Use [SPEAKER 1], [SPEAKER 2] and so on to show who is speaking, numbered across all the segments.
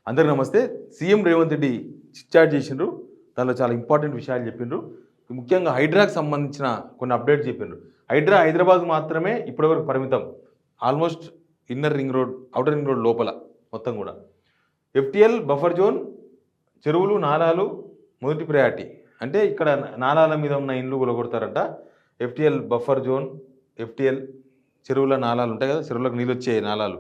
[SPEAKER 1] అందరికీ నమస్తే. CM Revanth Reddy chit-chat చేసిండ్రు. దానిలో చాలా ఇంపార్టెంట్ విషయాలు చెప్పిండ్రు. ముఖ్యంగా హైడ్రాకి సంబంధించిన కొన్ని అప్డేట్స్ చెప్పిండ్రు. హైడ్రా హైదరాబాద్ మాత్రమే ఇప్పటివరకు పరిమితం. Almost inner ring road, outer ring road లోపల మొత్తం కూడా. ఎఫ్టీఎల్ బఫర్ జోన్, చెరువులు, నాలాలు మొదటి ప్రయారిటీ. అంటే ఇక్కడ నాలాల మీద ఉన్న ఇండ్లు కూలగొడతారంట. ఎఫ్టీఎల్ బఫర్ జోన్, ఎఫ్టీఎల్ చెరువుల నాలాలు ఉంటాయి కదా, చెరువులకు నీళ్ళు వచ్చే నాలాలు,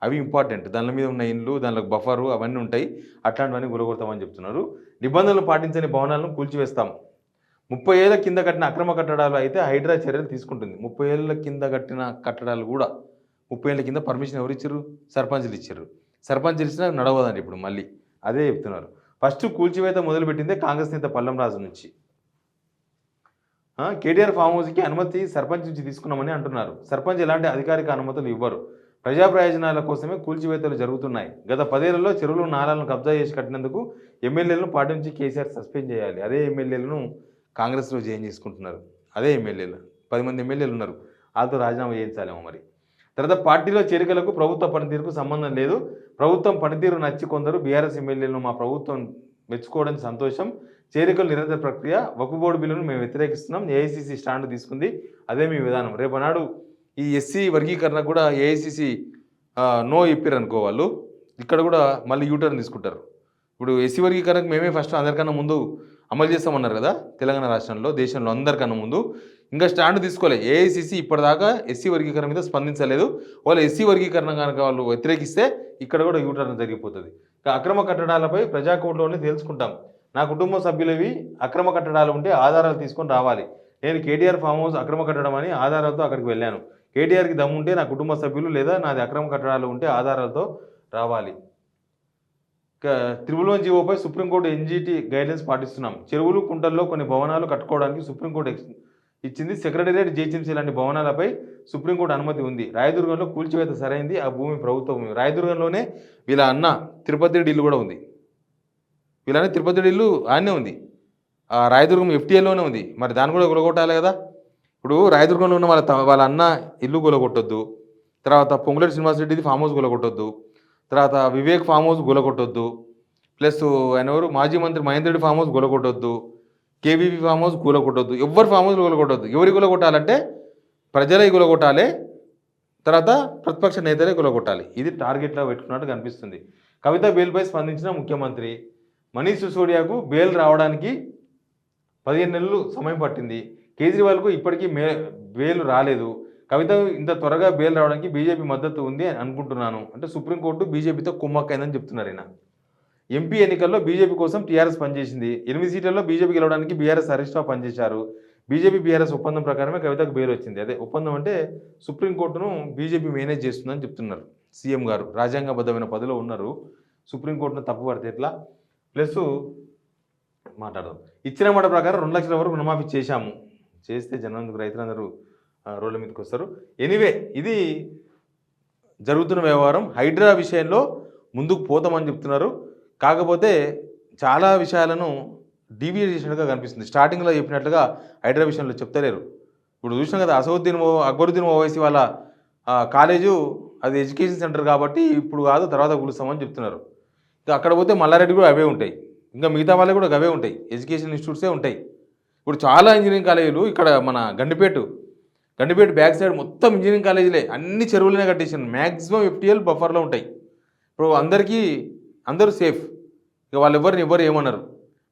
[SPEAKER 1] అవి ఇంపార్టెంట్. దాని మీద ఉన్న ఇండ్లు, దానిలో బఫరు అవన్నీ ఉంటాయి. అట్లాంటివన్నీ గురగొడతామని చెప్తున్నారు. నిబంధనలు పాటించని భవనాలను కూల్చివేస్తాం. 30 ఏళ్ల కింద కట్టిన అక్రమ కట్టడాలు అయితే హైడ్రా చర్యలు తీసుకుంటుంది. 30 ఏళ్ల కింద కట్టిన కట్టడాలు కూడా 30 ఏళ్ల కింద పర్మిషన్ ఎవరు ఇచ్చారు? సర్పంచ్లు ఇచ్చారు. సర్పంచ్లు ఇచ్చినా నడవదండి ఇప్పుడు మళ్ళీ అదే చెప్తున్నారు. ఫస్ట్ కూల్చివేత మొదలుపెట్టిందే కాంగ్రెస్ నేత పల్లం రాజు నుంచి. కేటీఆర్ ఫామ్ హౌస్కి అనుమతి సర్పంచ్ నుంచి తీసుకున్నామని అంటున్నారు. సర్పంచ్ ఎలాంటి అధికారిక అనుమతులు ఇవ్వరు. ప్రజా ప్రయోజనాల కోసమే కూల్చివేతలు జరుగుతున్నాయి. గత 10 ఏళ్లలో చెరువులు, నాలాలను కబ్జా చేసి కట్టినందుకు ఎమ్మెల్యేలను పార్టీ నుంచి కేసీఆర్ సస్పెండ్ చేయాలి. అదే ఎమ్మెల్యేలను కాంగ్రెస్లో జాయిన్ చేసుకుంటున్నారు. అదే ఎమ్మెల్యేలు 10 మంది ఎమ్మెల్యేలు ఉన్నారు. వాళ్ళతో రాజీనామా చేయించాలేమో మరి. తర్వాత పార్టీలో చేరికలకు ప్రభుత్వ పనితీరుకు సంబంధం లేదు. ప్రభుత్వం పనితీరు నచ్చి కొందరు బీఆర్ఎస్ ఎమ్మెల్యేలను మా ప్రభుత్వం మెచ్చుకోవడం సంతోషం. చేరికలు నిరంతర ప్రక్రియ. వక్ఫ్ బోర్డు బిల్లును మేము వ్యతిరేకిస్తున్నాం. ఏఐసీసీ స్టాండ్ తీసుకుంది. అదే మీ విధానం. రేపనాడు ఈ ఎస్సీ వర్గీకరణ కూడా ఏఐసీసీ నో చెప్పారు అనుకో, వాళ్ళు ఇక్కడ కూడా మళ్ళీ యూటర్న్ తీసుకుంటారు. ఇప్పుడు ఎస్సీ వర్గీకరణకు మేమే ఫస్ట్ అందరికన్నా ముందు అమలు చేస్తామన్నారు కదా తెలంగాణ రాష్ట్రంలో, దేశంలో అందరికన్నా ముందు. ఇంకా స్టాండ్ తీసుకోలే. ఏఐసీసీ ఇప్పటిదాకా ఎస్సీ వర్గీకరణ మీద స్పందించలేదు. వాళ్ళు ఎస్సీ వర్గీకరణ కనుక వాళ్ళు వ్యతిరేకిస్తే ఇక్కడ కూడా యూటర్న్ జరిగిపోతుంది. అక్రమ కట్టడాలపై ప్రజాకోర్టులోనే తేల్చుకుంటాం. నా కుటుంబ సభ్యులవి అక్రమ కట్టడాలు ఉంటే ఆధారాలు తీసుకొని రావాలి. నేను కేటీఆర్ ఫామ్ హౌస్ అక్రమ కట్టడం అని ఆధారాలతో అక్కడికి వెళ్ళాను. కేటీఆర్కి దమ్ముంటే నా కుటుంబ సభ్యులు లేదా నాది అక్రమ కట్టడాలు ఉంటే ఆధారాలతో రావాలి. త్రిబుల్ జీవోపై సుప్రీంకోర్టు ఎన్జీటీ గైడ్లైన్స్ పాటిస్తున్నాం. చెరువులు, కుంటల్లో కొన్ని భవనాలు కట్టుకోవడానికి సుప్రీంకోర్టు ఇచ్చింది. సెక్రటేరియట్, జీహెచ్ఎంసీ లాంటి భవనాలపై సుప్రీంకోర్టు అనుమతి ఉంది. రాయదుర్గంలో కూల్చివేత సరైంది. ఆ భూమి ప్రభుత్వ భూమి. రాయదుర్గంలోనే వీళ్ళ అన్న తిరుపతి ఇల్లు కూడా ఉంది. వీళ్ళని తిరుపతి ఇల్లు ఆడనే ఉంది. రాయదుర్గం ఎఫ్టీఎల్లోనే ఉంది. మరి దాన్ని కూడా గులగొట్టాలి కదా. ఇప్పుడు రాయదుర్గంలో ఉన్న వాళ్ళ అన్న ఇల్లు గులగొట్టొద్దు. తర్వాత పొంగులేటి శ్రీనివాసరెడ్డిది ఫామ్ హౌస్ గులగొట్టొద్దు. తర్వాత వివేక్ ఫామ్ హౌస్ గులగొట్టొద్దు. ప్లస్ ఆయన ఎవరు మాజీ మంత్రి మహేందర్ రెడ్డి ఫామ్ హౌస్ గులగొట్టొద్దు. కేవీపీ ఫామ్ హౌస్ గులగొట్టొద్దు. ఎవరు ఫామ్ హౌస్ గులగొట్టొద్దు. ఎవరి గులగొట్టాలంటే ప్రజలే గులగొట్టాలి. తర్వాత ప్రతిపక్ష నేతలే గులగొట్టాలి. ఇది టార్గెట్లా పెట్టుకున్నట్టు కనిపిస్తుంది. కవిత బెయిల్పై స్పందించిన ముఖ్యమంత్రి. మనీష్ సిసోడియాకు బెయిల్ రావడానికి 15 నెలలు సమయం పట్టింది. కేజ్రీవాల్కు ఇప్పటికీ బెయిల్ రాలేదు. కవిత ఇంత త్వరగా బెయిల్ రావడానికి బీజేపీ మద్దతు ఉంది అని అనుకుంటున్నాను. అంటే సుప్రీంకోర్టు బీజేపీతో కుమ్మక్కైందని చెప్తున్నారు ఈయన. ఎంపీ ఎన్నికల్లో బీజేపీ కోసం టీఆర్ఎస్ పనిచేసింది. 8 సీట్లలో బీజేపీ గెలవడానికి బీఆర్ఎస్ హరీష్ రావు పనిచేశారు. బీజేపీ బీఆర్ఎస్ ఒప్పందం ప్రకారమే కవితకు బెయిల్ వచ్చింది. అదే ఒప్పందం అంటే సుప్రీంకోర్టును బీజేపీ మేనేజ్ చేస్తుందని చెప్తున్నారు సీఎం గారు. రాజ్యాంగబద్ధమైన పదవిలో ఉన్నారు. సుప్రీంకోర్టును తప్పుపడితే ఎట్లా? ప్లస్ మాట్లాడదాం. ఇచ్చిన మాట ప్రకారం 2 లక్షల వరకు రుణమాఫీ చేస్తే జనానికి రైతులందరూ రోడ్ల మీదకి వస్తారు. ఎనీవే, ఇది జరుగుతున్న వ్యవహారం. హైడ్రా విషయంలో ముందుకు పోతామని చెప్తున్నారు. కాకపోతే చాలా విషయాలను డీవియేట్ చేసినట్టుగా కనిపిస్తుంది. స్టార్టింగ్లో చెప్పినట్లుగా హైడ్రా విషయంలో చెప్తలేరు. ఇప్పుడు చూసినాం కదా, అక్బరుద్దీన్ ఓవైసీ వాళ్ళ కాలేజు అది ఎడ్యుకేషన్ సెంటర్ కాబట్టి ఇప్పుడు కాదు తర్వాత కూలుస్తామని చెప్తున్నారు. అక్కడ పోతే మల్లారెడ్డి కూడా అవే ఉంటాయి. ఇంకా మిగతా వాళ్ళే కూడా అవే ఉంటాయి. ఎడ్యుకేషన్ ఇన్స్టిట్యూట్సే ఉంటాయి. ఇప్పుడు చాలా ఇంజనీరింగ్ కాలేజీలు ఇక్కడ మన గండిపేట బ్యాక్ సైడ్ మొత్తం ఇంజనీరింగ్ కాలేజీలే. అన్ని చెరువులనే కట్టేసాను. మ్యాక్సిమం ఎఫ్టీఎల్ బఫర్లో ఉంటాయి. ఇప్పుడు అందరూ సేఫ్. ఇక వాళ్ళు ఎవరు ఏమన్నారు.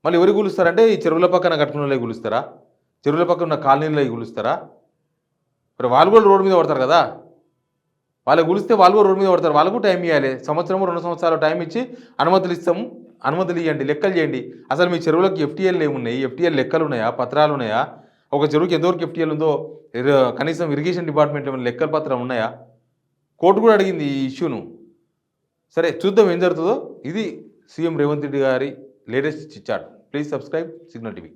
[SPEAKER 1] మళ్ళీ ఎవరు కూలుస్తారంటే ఈ చెరువుల పక్కన కట్టుకున్న వాళ్ళే కూలుస్తారా? చెరువుల పక్కన ఉన్న కాలనీలో కూలుస్తారా? ఇప్పుడు వాళ్ళు కూడా రోడ్డు మీద పడతారు కదా. వాళ్ళు కూలిస్తే వాళ్ళు కూడా రోడ్డు మీద పడతారు. వాళ్ళకు టైం ఇవ్వాలి. 1-2 సంవత్సరాలు టైం ఇచ్చి అనుమతులు ఇస్తాము. అనుమతులు ఇవ్వండి, లెక్కలు చేయండి. అసలు మీ చెరువులకు ఎఫ్టీఎల్ ఏమున్నాయి? ఎఫ్టీఎల్ లెక్కలు ఉన్నాయా? పత్రాలు ఉన్నాయా? ఒక చెరువుకి ఎంతవరకు ఎఫ్టీఎల్ ఉందో కనీసం ఇరిగేషన్ డిపార్ట్మెంట్ ఏమైనా లెక్కల పత్రం ఉన్నాయా? కోర్టు కూడా అడిగింది ఈ ఇష్యూను. సరే, చూద్దాం ఏం జరుగుతుందో. ఇది సీఎం రేవంత్ రెడ్డి గారి latest chitchat. Please subscribe Signal TV.